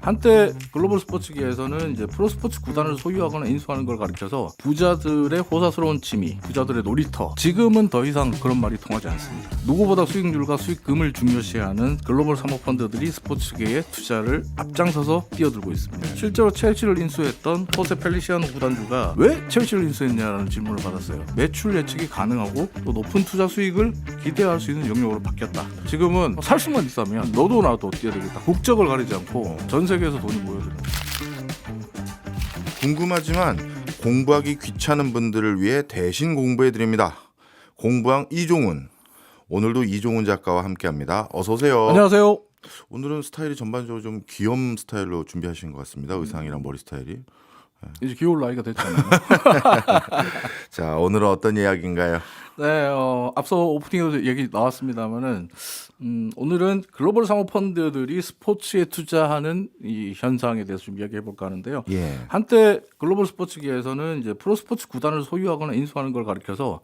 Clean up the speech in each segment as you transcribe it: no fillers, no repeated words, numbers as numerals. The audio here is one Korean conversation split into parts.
한때 글로벌 스포츠계에서는 이제 프로스포츠 구단을 소유하거나 인수하는 걸 가리켜서 부자들의 호사스러운 취미, 부자들의 놀이터. 지금은 더 이상 그런 말이 통하지 않습니다. 누구보다 수익률과 수익금을 중요시하는 글로벌 사모펀드들이 스포츠계의 투자를 앞장서서 뛰어들고 있습니다. 실제로 첼시를 인수했던 호세 펠리시아노 구단주가 왜 첼시를 인수했냐라는 질문을 받았어요. 매출 예측이 가능하고 또 높은 투자 수익을 기대할 수 있는 영역으로 바뀌었다. 지금은 살 수만 있다면 너도 나도 뛰어들겠다. 국적을 가리지 않고 전 세계에서 돈이 모여듭니다. 궁금하지만 공부하기 귀찮은 분들을 위해 대신 공부해드립니다. 공부왕 이종훈. 오늘도 이종훈 작가와 함께합니다. 어서 오세요. 안녕하세요. 오늘은 스타일이 전반적으로 좀 귀염 스타일로 준비하신 것 같습니다. 의상이랑 머리 스타일이. 이제 귀여울 나이가 됐잖아요. 자, 오늘은 어떤 이야기인가요? 네, 앞서 오프닝에도 얘기 나왔습니다만은 오늘은 글로벌 사모펀드들이 스포츠에 투자하는 이 현상에 대해서 좀 이야기해 볼까 하는데요. 예. 한때 글로벌 스포츠계에서는 이제 프로스포츠 구단을 소유하거나 인수하는 걸 가리켜서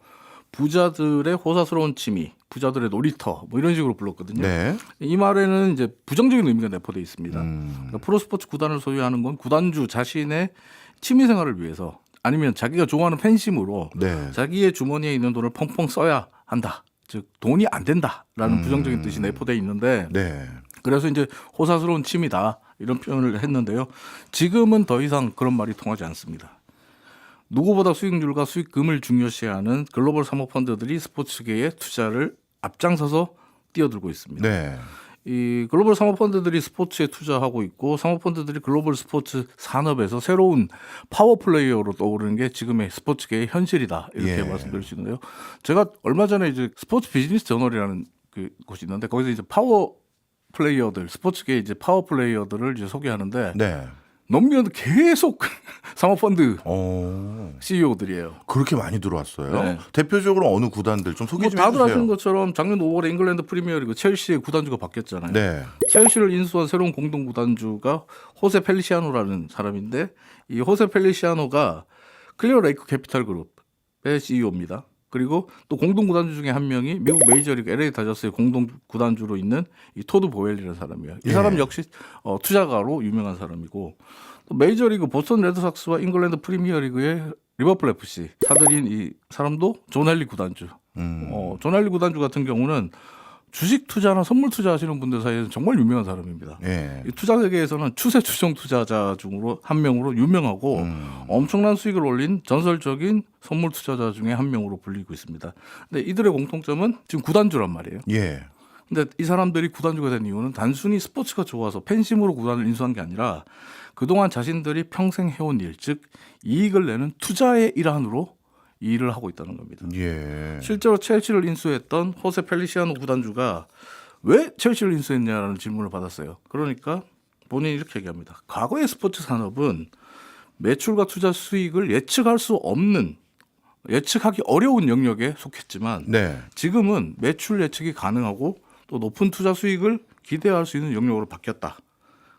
부자들의 호사스러운 취미, 부자들의 놀이터 뭐 이런 식으로 불렀거든요. 네. 이 말에는 이제 부정적인 의미가 내포되어 있습니다. 그러니까 프로스포츠 구단을 소유하는 건 구단주 자신의 취미 생활을 위해서 아니면 자기가 좋아하는 팬심으로 네. 자기의 주머니에 있는 돈을 펑펑 써야 한다. 즉 돈이 안 된다라는 부정적인 뜻이 내포되어 있는데 네. 그래서 이제 호사스러운 취미다 이런 표현을 했는데요. 지금은 더 이상 그런 말이 통하지 않습니다. 누구보다 수익률과 수익금을 중요시하는 글로벌 사모펀드들이 스포츠계의 투자를 앞장서서 뛰어들고 있습니다. 네. 이 글로벌 사모펀드들이 스포츠에 투자하고 있고 사모펀드들이 글로벌 스포츠 산업에서 새로운 파워 플레이어로 떠오르는 게 지금의 스포츠계의 현실이다 이렇게 예. 말씀드릴 수 있는데요. 제가 얼마 전에 이제 스포츠 비즈니스 저널이라는 그 곳이 있는데 거기서 이제 파워 플레이어들 스포츠계 이제 파워 플레이어들을 이제 소개하는데 네. 넘기는데 계속 사모펀드 어. CEO들이에요. 그렇게 많이 들어왔어요. 네. 대표적으로 어느 구단들 좀 소개 뭐 좀 다들 해주세요. 아시는 것처럼 작년 5월에 잉글랜드 프리미어리그 첼시의 구단주가 바뀌었잖아요. 네. 첼시를 인수한 새로운 공동 구단주가 호세 펠리시아노라는 사람인데 이 호세 펠리시아노가 클리어 레이크 캐피탈 그룹의 CEO입니다. 그리고 또 공동 구단주 중에 한 명이 미국 메이저리그 LA 다저스의 공동 구단주로 있는 이 토드 보웰이라는 사람이에요. 이 사람 예. 역시 투자가로 유명한 사람이고 또 메이저리그 보스턴 레드삭스와 잉글랜드 프리미어리그의 리버풀 FC 사들인 이 사람도 존 헨리 구단주. 존 헨리 구단주 같은 경우는 주식 투자나 선물 투자하시는 분들 사이에서 정말 유명한 사람입니다. 예. 이 투자 세계에서는 추세 추종 투자자 중으로 한 명으로 유명하고 엄청난 수익을 올린 전설적인 선물 투자자 중에 한 명으로 불리고 있습니다. 근데 이들의 공통점은 지금 구단주란 말이에요. 예. 근데 이 사람들이 구단주가 된 이유는 단순히 스포츠가 좋아서 팬심으로 구단을 인수한 게 아니라 그동안 자신들이 평생 해온 일, 즉 이익을 내는 투자의 일환으로 이 일을 하고 있다는 겁니다. 예. 실제로 첼시를 인수했던 호세 펠리시아노 구단주가 왜 첼시를 인수했냐라는 질문을 받았어요. 그러니까 본인이 이렇게 얘기합니다. 과거의 스포츠 산업은 매출과 투자 수익을 예측할 수 없는 예측하기 어려운 영역에 속했지만 네. 지금은 매출 예측이 가능하고 또 높은 투자 수익을 기대할 수 있는 영역으로 바뀌었다.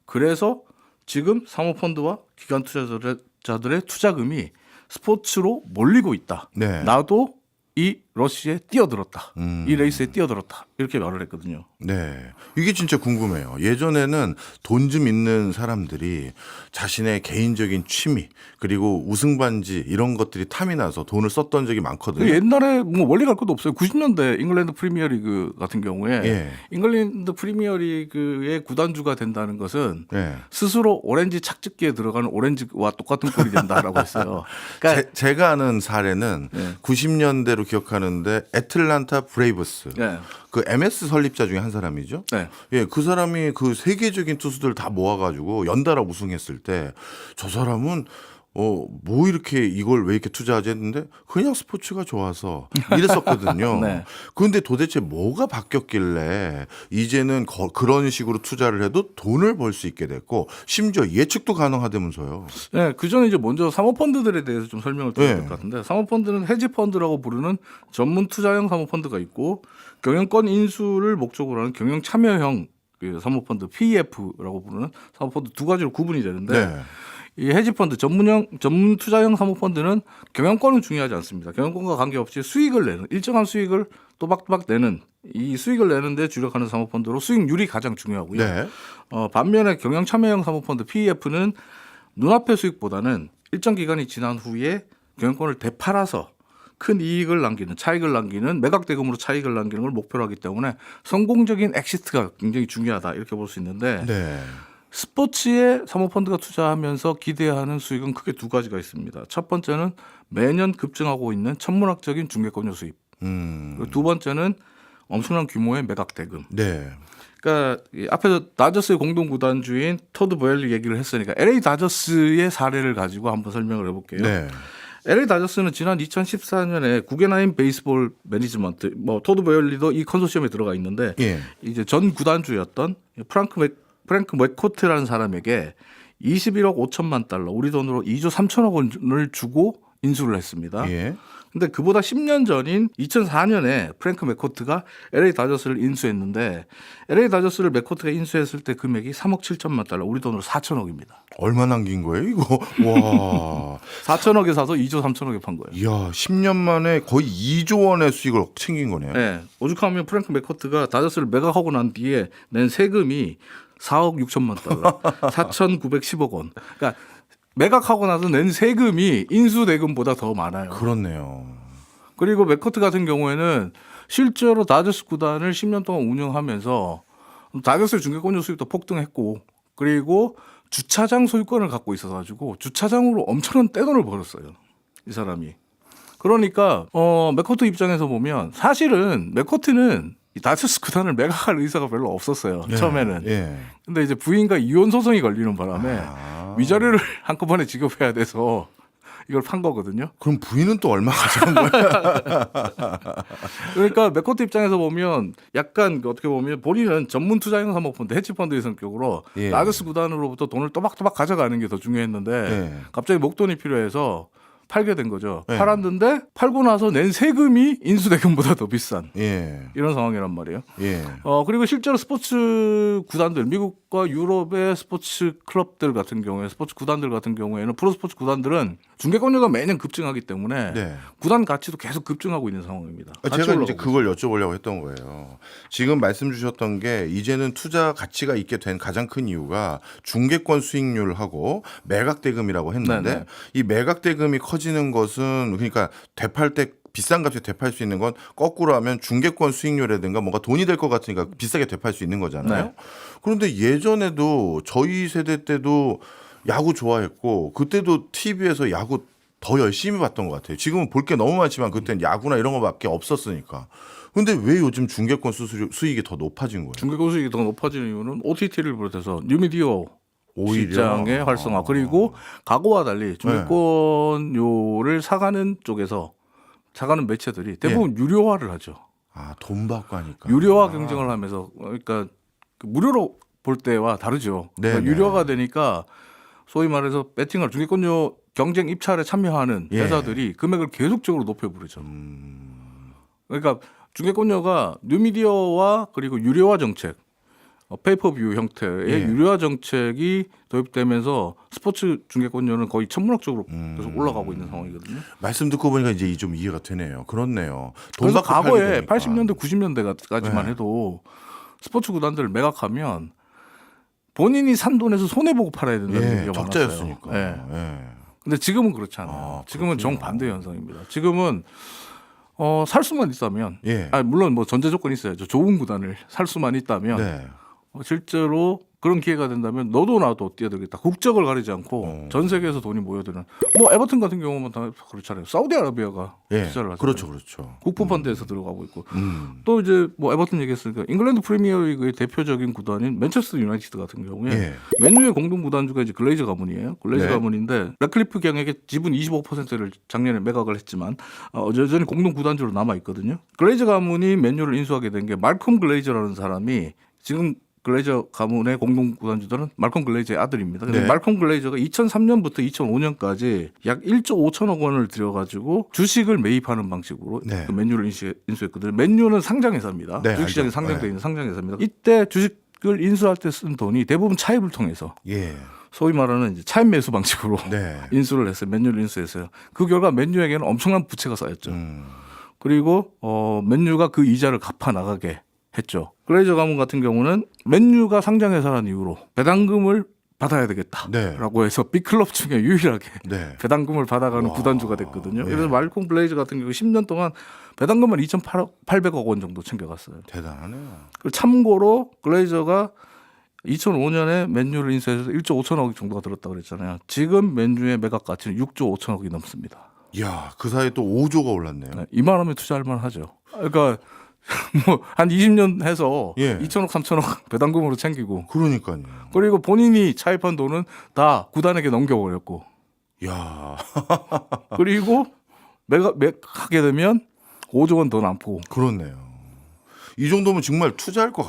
그래서 지금 사모펀드와 기관 투자자들의 투자금이 스포츠로 몰리고 있다. 네. 나도 이 러시에 뛰어들었다. 이 레이스에 뛰어들었다. 이렇게 말을 했거든요. 네. 이게 진짜 궁금해요. 예전에는 돈 좀 있는 사람들이 자신의 개인적인 취미 그리고 우승 반지 이런 것들이 탐이 나서 돈을 썼던 적이 많거든요. 옛날에 뭐 멀리 갈 것도 없어요. 90년대 잉글랜드 프리미어리그 같은 경우에 예. 잉글랜드 프리미어리그의 구단주가 된다는 것은 네. 스스로 오렌지 착즙기에 들어가는 오렌지와 똑같은 꼴이 된다라고 했어요. 그러니까 제가 아는 사례는 네. 90년대로 기억하는데 애틀란타 브레이브스 네. 그 MS 설립자 중에 한 사람이죠. 네. 예, 그 사람이 그 세계적인 투수들 다 모아가지고 연달아 우승했을 때 저 사람은 뭐 이렇게 이걸 왜 이렇게 투자하지 했는데 그냥 스포츠가 좋아서 이랬었거든요. 네. 그런데 도대체 뭐가 바뀌었길래 이제는 그런 식으로 투자를 해도 돈을 벌 수 있게 됐고 심지어 예측도 가능하다면서요. 네, 그 전에 이제 먼저 사모펀드들에 대해서 좀 설명을 드려야 될 네. 것 같은데 사모펀드는 헤지펀드라고 부르는 전문 투자형 사모펀드가 있고 경영권 인수를 목적으로 하는 경영 참여형 그 사모펀드 PEF라고 부르는 사모펀드 두 가지로 구분이 되는데 네. 이 헤지펀드 전문 투자형 사모펀드는 경영권은 중요하지 않습니다. 경영권과 관계없이 수익을 내는 일정한 수익을 또박또박 내는 이 수익을 내는데 주력하는 사모펀드로 수익률이 가장 중요하고요. 네. 반면에 경영 참여형 사모펀드 PEF는 눈앞의 수익보다는 일정 기간이 지난 후에 경영권을 되팔아서 큰 이익을 남기는 차익을 남기는 매각 대금으로 차익을 남기는 걸 목표로 하기 때문에 성공적인 엑시트가 굉장히 중요하다 이렇게 볼 수 있는데 네. 스포츠에 사모펀드가 투자하면서 기대하는 수익은 크게 두 가지가 있습니다. 첫 번째는 매년 급증하고 있는 천문학적인 중개권료 수입. 그리고 두 번째는 엄청난 규모의 매각 대금. 네. 그러니까 앞에서 다저스의 공동 구단주인 토드 보엘리 얘기를 했으니까 LA 다저스의 사례를 가지고 한번 설명을 해볼게요. 네. LA 다저스는 지난 2014년에 구겐하임 베이스볼 매니지먼트, 토드 보엘리도 이 컨소시엄에 들어가 있는데 예. 이제 전 구단주였던 프랭크 맥코트라는 사람에게 21억 5천만 달러, 우리 돈으로 2조 3천억 원을 주고 인수를 했습니다. 예. 근데 그보다 10년 전인 2004년에 프랭크 맥코트가 LA 다저스를 인수했는데 LA 다저스를 맥코트가 인수했을 때 금액이 3억 7천만 달러, 우리 돈으로 4천억입니다. 얼마 남긴 거예요, 이거? 와. 4천억에 사서 2조 3천억에 판 거예요. 이야, 10년 만에 거의 2조 원의 수익을 챙긴 거네요. 네, 오죽하면 프랭크 맥코트가 다저스를 매각하고 난 뒤에 낸 세금이 4억 6천만 달러, 4,910억 원. 그러니까 매각하고 나서 낸 세금이 인수 대금보다 더 많아요. 그렇네요. 그리고 맥커트 같은 경우에는 실제로 다저스 구단을 10년 동안 운영하면서 다저스의 중개권료 수입도 폭등했고 그리고 주차장 소유권을 갖고 있어서 가지고 주차장으로 엄청난 떼돈을 벌었어요. 이 사람이. 그러니까 맥커트 입장에서 보면 사실은 맥커트는 이 다저스 구단을 매각할 의사가 별로 없었어요. 예. 처음에는. 예. 근데 이제 부인과 이혼 소송이 걸리는 바람에 위자료를 한꺼번에 지급해야 돼서 이걸 판 거거든요. 그럼 부인은 또 얼마 가져간 거야? 그러니까 맥코트 입장에서 보면 약간 어떻게 보면 본인은 전문 투자형 사모펀드, 헤지펀드의 성격으로 예. 다저스 구단으로부터 돈을 또박또박 가져가는 게 더 중요했는데 예. 갑자기 목돈이 필요해서 팔게 된 거죠. 예. 팔았는데 팔고 나서 낸 세금이 인수대금보다 더 비싼 예. 이런 상황이란 말이에요. 예. 그리고 실제로 스포츠 구단들, 미국과 유럽의 스포츠 클럽들 같은 경우에, 스포츠 구단들 같은 경우에는 프로스포츠 구단들은 중개권료가 매년 급증하기 때문에 네. 구단 가치도 계속 급증하고 있는 상황입니다. 제가 이제 그걸 여쭤보려고 했던 거예요. 지금 말씀 주셨던 게 이제는 투자 가치가 있게 된 가장 큰 이유가 중개권 수익률하고 매각 대금이라고 했는데 네네. 이 매각 대금이 커지는 것은 그러니까 되팔 때 비싼 값에 되팔 수 있는 건 거꾸로 하면 중개권 수익률이라든가 뭔가 돈이 될 것 같으니까 비싸게 되팔 수 있는 거잖아요. 네. 그런데 예전에도 저희 세대 때도 야구 좋아했고 그때도 TV에서 야구 더 열심히 봤던 것 같아요. 지금은 볼 게 너무 많지만 그때는 야구나 이런 거밖에 없었으니까. 근데 왜 요즘 중개권 수익이 더 높아진 거예요? 중개권 수익이 더 높아지는 이유는 OTT를 비롯해서 뉴미디어 오히려 시장의 활성화 그리고 과거와 달리 중개권료를 사가는 쪽에서 사가는 매체들이 대부분 유료화를 하죠. 아, 돈 받고 하니까. 유료화 경쟁을 하면서 그러니까 그 무료로 볼 때와 다르죠. 그러니까 네네. 유료화가 되니까 소위 말해서 배팅을 중개권료 경쟁 입찰에 참여하는 예. 회사들이 금액을 계속적으로 높여부르죠. 그러니까 중개권료가 뉴미디어와 그리고 유료화 정책, 페이퍼뷰 형태의 예. 유료화 정책이 도입되면서 스포츠 중개권료는 거의 천문학적으로 계속 올라가고 있는 상황이거든요. 말씀 듣고 보니까 이제 좀 이해가 되네요. 그렇네요. 돈 그래서 받고 팔게 과거에 되니까. 80년대, 90년대까지만 네. 해도 스포츠 구단들을 매각하면 본인이 산 돈에서 손해 보고 팔아야 된다는 예, 얘기가 적자였으니까. 많았어요. 예. 예. 근데 지금은 그렇지 않아요. 아, 지금은 그렇군요. 정반대 현상입니다. 지금은 살 수만 있다면, 예. 물론 뭐 전제 조건이 있어야죠. 좋은 구단을 살 수만 있다면 네. 실제로 그런 기회가 된다면 너도 나도 뛰어들겠다. 국적을 가리지 않고 전 세계에서 돈이 모여드는 뭐 에버튼 같은 경우는 다 그렇잖아요. 사우디아라비아가 예. 투자를 하잖아요. 그렇죠, 그렇죠. 국부펀드에서 들어가고 있고 또 이제 뭐 에버튼 얘기했으니까 잉글랜드 프리미어리그의 대표적인 구단인 맨체스터 유나이티드 같은 경우에 예. 맨유의 공동 구단주가 이제 글레이저 가문이에요. 글레이저 네. 가문인데 래클리프 경에게 지분 25%를 작년에 매각을 했지만 여전히 공동 구단주로 남아 있거든요. 글레이저 가문이 맨유를 인수하게 된 게 말콤 글레이저라는 사람이 지금 글레이저 가문의 공동 구단주들은 말콤 글레이저의 아들입니다. 근데 네. 말콤 글레이저가 2003년부터 2005년까지 약 1조 5천억 원을 들여가지고 주식을 매입하는 방식으로 네. 그 맨유를 인수했거든요. 맨유는 상장회사입니다. 네, 주식시장에 알죠. 상장되어 네. 있는 상장회사입니다. 이때 주식을 인수할 때 쓴 돈이 대부분 차입을 통해서 예. 소위 말하는 이제 차입 매수 방식으로 네. 인수를 했어요. 맨유를 인수했어요. 그 결과 맨유에게는 엄청난 부채가 쌓였죠. 그리고 맨유가 그 이자를 갚아 나가게 했죠. 글레이저 가문 같은 경우는 맨유가 상장회사라는 이유로 배당금을 받아야 되겠다라고 해서 B클럽 중에 유일하게 네. 배당금을 받아가는 와. 구단주가 됐거든요. 네. 그래서 말콤 블레이즈 같은 경우 10년 동안 배당금을 2,800억 원 정도 챙겨갔어요. 대단하네요. 그리고 참고로 글레이저가 2005년에 맨유를 인수해서 1조 5천억 정도가 들었다고 그랬잖아요. 지금 맨유의 매각 가치는 6조 5천억이 넘습니다. 이야, 그 사이에 또 5조가 올랐네요. 네, 이만하면 투자할 만하죠. 그러니까 뭐 한 20년 해서 예. 2천억 3천억 배당금으로 챙기고 그러니까요. 그리고 본인이 차입한 돈은 다 구단에게 넘겨버렸고 야, 그리고 매각하게 되면 5조 원 더 남고 그렇네요. 이 정도면 정말 투자할 것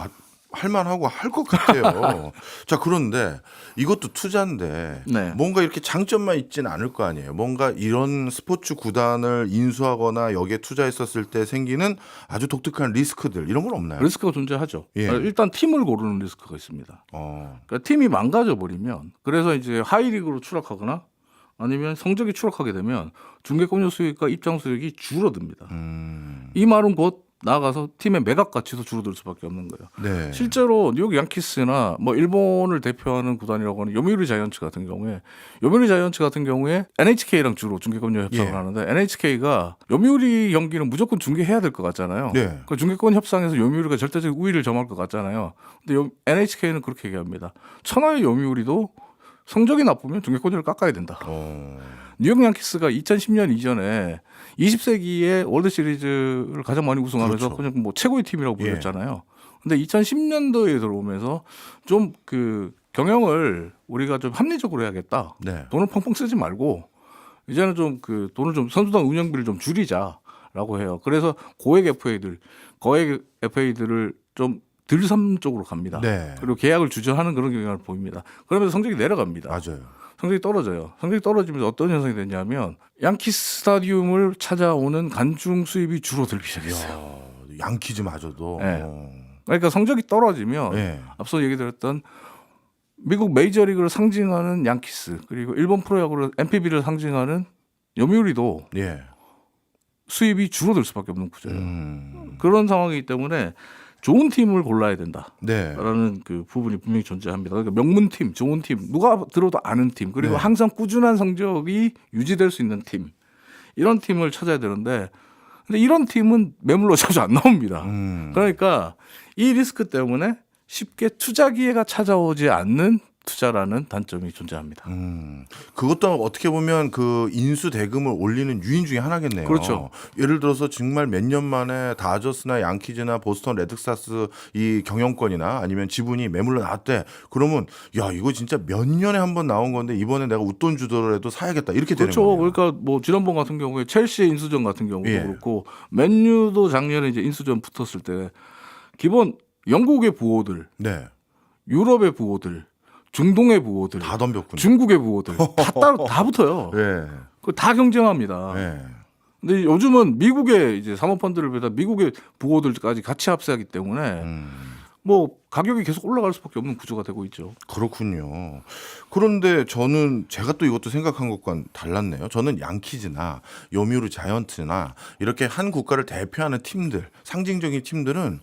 할만하고 할 것 같아요. 자, 그런데 이것도 투자인데 네. 뭔가 이렇게 장점만 있지는 않을 거 아니에요. 뭔가 이런 스포츠 구단을 인수하거나 여기에 투자했었을 때 생기는 아주 독특한 리스크들 이런 건 없나요? 리스크가 존재하죠. 예. 일단 팀을 고르는 리스크가 있습니다. 그러니까 팀이 망가져 버리면 그래서 이제 하이리그로 추락하거나 아니면 성적이 추락하게 되면 중계권료 수익과 입장 수익이 줄어듭니다. 이 말은 곧 나아가서 팀의 매각 가치도 줄어들 수밖에 없는 거예요. 네. 실제로 뉴욕 양키스나 뭐 일본을 대표하는 구단이라고 하는 요미우리 자이언츠 같은 경우에 NHK랑 주로 중계권료 협상을 예. 하는데 NHK가 요미우리 경기는 무조건 중계해야 될 것 같잖아요. 네. 그 중계권 협상에서 요미우리가 절대적 우위를 점할 것 같잖아요. 근데 NHK는 그렇게 얘기합니다. 천하의 요미우리도 성적이 나쁘면 중계권료를 깎아야 된다. 뉴욕 양키스가 2010년 이전에 20세기의 월드 시리즈를 가장 많이 우승하면서 그렇죠. 그냥 뭐 최고의 팀이라고 예. 불렸잖아요. 근데 2010년도에 들어오면서 좀 그 경영을 우리가 좀 합리적으로 해야겠다. 네. 돈을 펑펑 쓰지 말고 이제는 좀 그 돈을 좀 선수단 운영비를 좀 줄이자라고 해요. 그래서 거액 FA들을 좀 들섬 쪽으로 갑니다. 네. 그리고 계약을 주저하는 그런 경향을 보입니다. 그러면서 성적이 내려갑니다. 맞아요. 성적이 떨어져요. 성적이 떨어지면서 어떤 현상이 되냐면 양키스 스타디움을 찾아오는 관중 수입이 줄어들기 시작했어요. 이야, 양키즈마저도. 네. 그러니까 성적이 떨어지면 네. 앞서 얘기 드렸던 미국 메이저리그를 상징하는 양키스 그리고 일본 프로야구를 NPB를 상징하는 요미우리도 예. 수입이 줄어들 수밖에 없는 구조예요. 그런 상황이기 때문에 좋은 팀을 골라야 된다라는 네. 그 부분이 분명히 존재합니다. 그러니까 명문팀, 좋은 팀, 누가 들어도 아는 팀, 그리고 네. 항상 꾸준한 성적이 유지될 수 있는 팀, 이런 팀을 찾아야 되는데, 근데 이런 팀은 매물로 자주 안 나옵니다. 그러니까 이 리스크 때문에 쉽게 투자 기회가 찾아오지 않는 투자라는 단점이 존재합니다. 그것도 어떻게 보면 그 인수 대금을 올리는 유인 중에 하나겠네요. 그렇죠. 예를 들어서 정말 몇 년 만에 다저스나 양키즈나 보스턴 레드삭스 이 경영권이나 아니면 지분이 매물로 나왔대. 그러면 야, 이거 진짜 몇 년에 한 번 나온 건데 이번에 내가 웃돈 주더라도 사야겠다. 이렇게 되는 그렇죠. 거예요. 그러니까 뭐 지난번 같은 경우에 첼시 인수전 같은 경우도 예. 그렇고 맨유도 작년에 이제 인수전 붙었을 때 기본 영국의 부호들, 네. 유럽의 부호들, 중동의 부호들, 다 덤볐군요. 중국의 부호들 다 따로 다 붙어요. 예. 그 다 경쟁합니다. 예. 근데 요즘은 미국의 이제 사모펀드를 비롯한 미국의 부호들까지 같이 합세하기 때문에 뭐 가격이 계속 올라갈 수밖에 없는 구조가 되고 있죠. 그렇군요. 그런데 저는 제가 또 이것도 생각한 것과는 달랐네요. 저는 양키즈나 요미우리 자이언츠나 이렇게 한 국가를 대표하는 팀들, 상징적인 팀들은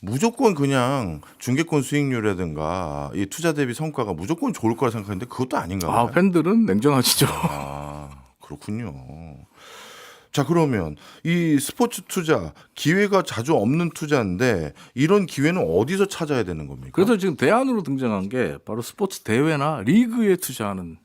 무조건 그냥 중계권 수익률이라든가 이 투자 대비 성과가 무조건 좋을 거라 생각하는데 그것도 아닌가 봐요. 팬들은 냉정하시죠. 그렇군요. 자, 그러면 이 스포츠 투자 기회가 자주 없는 투자인데 이런 기회는 어디서 찾아야 되는 겁니까? 그래서 지금 대안으로 등장한 게 바로 스포츠 대회나 리그에 투자하는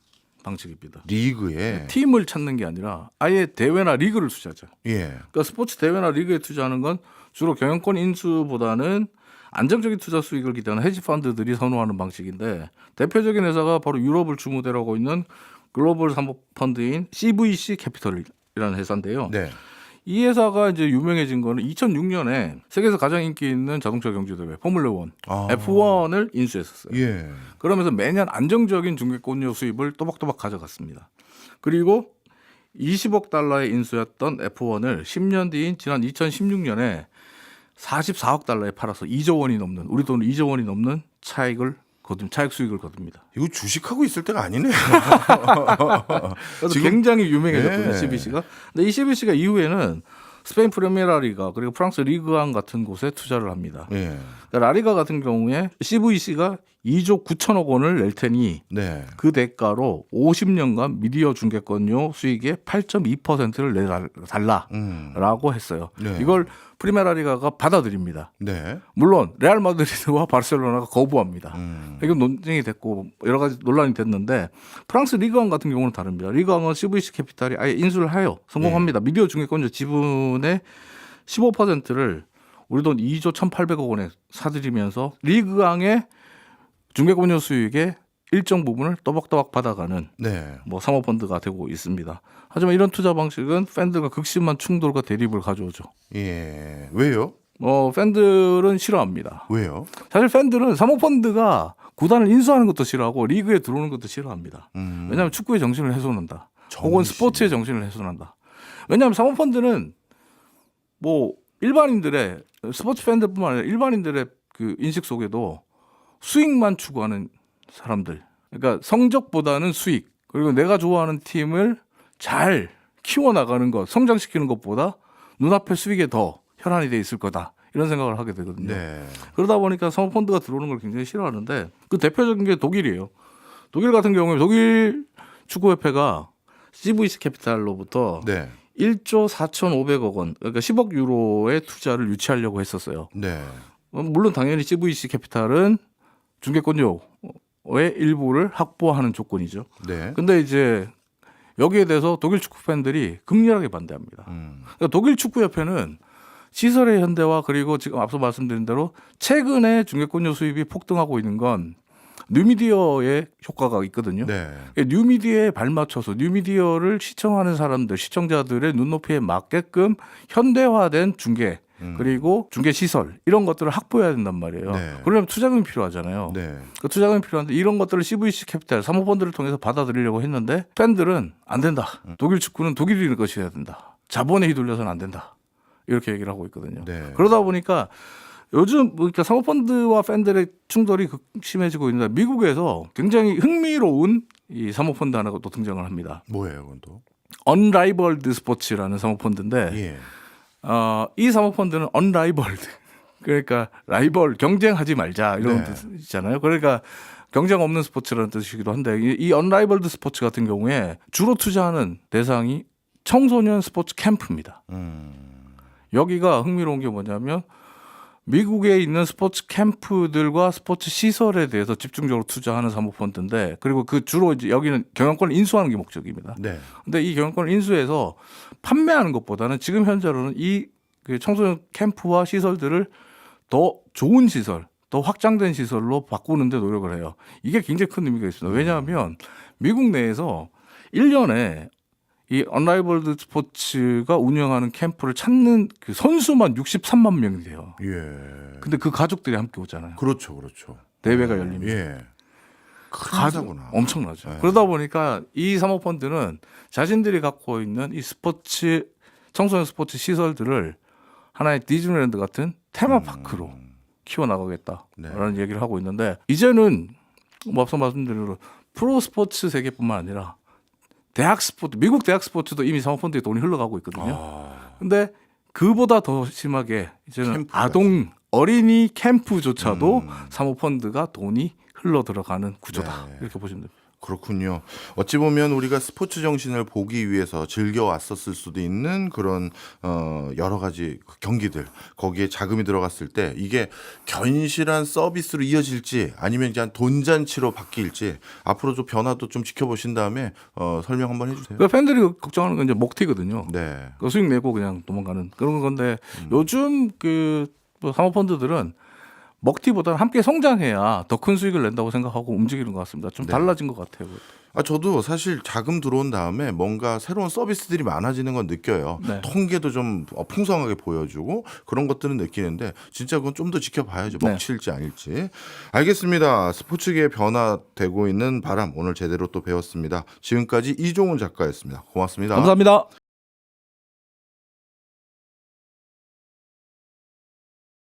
방식입니다. 리그에 팀을 찾는 게 아니라 아예 대회나 리그를 투자하죠. 예. 그러니까 스포츠 대회나 리그에 투자하는 건 주로 경영권 인수보다는 안정적인 투자 수익을 기대하는 헤지 펀드들이 선호하는 방식인데 대표적인 회사가 바로 유럽을 주무대로 하고 있는 글로벌 사모펀드인 CVC 캐피털이라는 회사인데요. 네. 이 회사가 이제 유명해진 거는 2006년에 세계에서 가장 인기 있는 자동차 경주 대회 포뮬러 1 F1을 인수했었어요. 예. 그러면서 매년 안정적인 중계권료 수입을 또박또박 가져갔습니다. 그리고 20억 달러에 인수했던 F1을 10년 뒤인 지난 2016년에 44억 달러에 팔아서 2조 원이 넘는 우리 돈 2조 원이 넘는 차익을 차익 수익을 거둡니다. 이거 주식하고 있을 때가 아니네요. 그래서 지금- 굉장히 유명해졌거든요. 네. CBC가. 근데 이 CBC가 이후에는 스페인 프리메라 리가 그리고 프랑스 리그안 같은 곳에 투자를 합니다. 예. 그러니까 라리가 같은 경우에 CVC가 2조 9천억 원을 낼 테니 네. 그 대가로 50년간 미디어 중계권료 수익의 8.2%를 내달라라고 했어요. 네. 이걸 프리메라 리가가 받아들입니다. 네. 물론 레알 마드리드와 바르셀로나가 거부합니다. 음. 이건 논쟁이 됐고 여러 가지 논란이 됐는데 프랑스 리그왕 같은 경우는 다릅니다. 리그왕은 CVC 캐피탈이 아예 인수를 하여 성공합니다. 미디어 중개권료 지분의 15%를 우리 돈 2조 1,800억 원에 사들이면서 리그왕의 중개권료 수익의 일정 부분을 또박또박 받아가는 네. 뭐 사모펀드가 되고 있습니다. 하지만 이런 투자 방식은 팬들과 극심한 충돌과 대립을 가져오죠. 예. 왜요? 팬들은 싫어합니다. 왜요? 사실 팬들은 사모펀드가 구단을 인수하는 것도 싫어하고 리그에 들어오는 것도 싫어합니다. 왜냐하면 축구의 정신을 훼손한다. 혹은 정신. 스포츠의 정신을 훼손한다. 왜냐하면 사모펀드는 뭐 일반인들의 스포츠 팬들뿐만 아니라 일반인들의 그 인식 속에도 수익만 추구하는 사람들. 그러니까 성적보다는 수익. 그리고 내가 좋아하는 팀을 잘 키워나가는 것, 성장시키는 것보다 눈앞의 수익에 더 혈안이 돼 있을 거다. 이런 생각을 하게 되거든요. 네. 그러다 보니까 사모펀드가 들어오는 걸 굉장히 싫어하는데 그 대표적인 게 독일이에요. 독일 같은 경우에 독일 축구협회가 CVC 캐피탈로부터 네. 1조 4,500억 원, 그러니까 10억 유로의 투자를 유치하려고 했었어요. 네. 물론 당연히 CVC 캐피탈은 중개권료의 일부를 확보하는 조건이죠. 네. 근데 이제 여기에 대해서 독일 축구 팬들이 극렬하게 반대합니다. 그러니까 독일 축구협회는 시설의 현대화 그리고 지금 앞서 말씀드린 대로 최근에 중개권료 수입이 폭등하고 있는 건 뉴미디어의 효과가 있거든요. 네. 뉴미디어에 발맞춰서 뉴미디어를 시청하는 사람들, 시청자들의 눈높이에 맞게끔 현대화된 중개 그리고 중개 시설 이런 것들을 확보해야 된단 말이에요. 네. 그러려면 투자금이 필요하잖아요. 네. 그 투자금이 필요한데 이런 것들을 CVC 캐피탈 사모펀드를 통해서 받아들이려고 했는데 팬들은 안 된다. 독일 축구는 독일인의 것이어야 된다. 자본에 휘둘려서는 안 된다. 이렇게 얘기를 하고 있거든요. 네. 그러다 보니까 요즘 그러니까 사모펀드와 팬들의 충돌이 심해지고 있는데 미국에서 굉장히 흥미로운 이 사모펀드 하나가 또 등장을 합니다. 뭐예요, 그건 또? 언라이벌드 스포츠라는 사모펀드인데 예. 이 사모펀드는 언라이벌드 그러니까 라이벌 경쟁하지 말자 이런 네. 뜻이잖아요. 그러니까 경쟁 없는 스포츠라는 뜻이기도 한데 이 언라이벌드 스포츠 같은 경우에 주로 투자하는 대상이 청소년 스포츠 캠프입니다. 여기가 흥미로운 게 뭐냐면 미국에 있는 스포츠 캠프들과 스포츠 시설에 대해서 집중적으로 투자하는 사모펀드인데 그리고 그 주로 이제 여기는 경영권을 인수하는 게 목적입니다. 네. 근데 이 경영권을 인수해서 판매하는 것보다는 지금 현재로는 이 그 청소년 캠프와 시설들을 더 좋은 시설, 더 확장된 시설로 바꾸는 데 노력을 해요. 이게 굉장히 큰 의미가 있습니다. 왜냐하면 미국 내에서 1년에 이 언라이벌드 스포츠가 운영하는 캠프를 찾는 그 선수만 63만 명이 돼요. 예. 근데 그 가족들이 함께 오잖아요. 그렇죠, 그렇죠. 대회가 열리면. 예. 큰 가족 사구나. 엄청나죠. 네. 그러다 보니까 이 사모펀드는 자신들이 갖고 있는 이 스포츠 청소년 스포츠 시설들을 하나의 디즈니랜드 같은 테마파크로 키워나가겠다라는 네. 얘기를 하고 있는데 이제는 뭐 앞서 말씀드린 대로 프로 스포츠 세계뿐만 아니라 대학 스포츠, 미국 대학 스포츠도 이미 사모펀드에 돈이 흘러가고 있거든요. 근데 그보다 더 심하게 이제는 캠프까지. 아동 어린이 캠프조차도 사모펀드가 돈이 흘러 들어가는 구조다. 네. 이렇게 보시면 됩니다. 그렇군요. 어찌 보면 우리가 스포츠 정신을 보기 위해서 즐겨 왔었을 수도 있는 그런 여러 가지 경기들 거기에 자금이 들어갔을 때 이게 견실한 서비스로 이어질지 아니면 그냥 돈잔치로 바뀔지 앞으로 좀 변화도 좀 지켜보신 다음에 설명 한번 해주세요. 그러니까 팬들이 걱정하는 건 이제 먹튀거든요. 네. 그 수익 내고 그냥 도망가는 그런 건데 요즘 그 사모펀드들은 먹튀보다는 함께 성장해야 더 큰 수익을 낸다고 생각하고 움직이는 것 같습니다. 좀 네. 달라진 것 같아요. 저도 사실 자금 들어온 다음에 뭔가 새로운 서비스들이 많아지는 건 느껴요. 네. 통계도 좀 풍성하게 보여주고 그런 것들은 느끼는데 진짜 그건 좀 더 지켜봐야죠. 네. 먹칠지 아닐지. 알겠습니다. 스포츠계에 변화되고 있는 바람 오늘 제대로 또 배웠습니다. 지금까지 이종훈 작가였습니다. 고맙습니다. 감사합니다.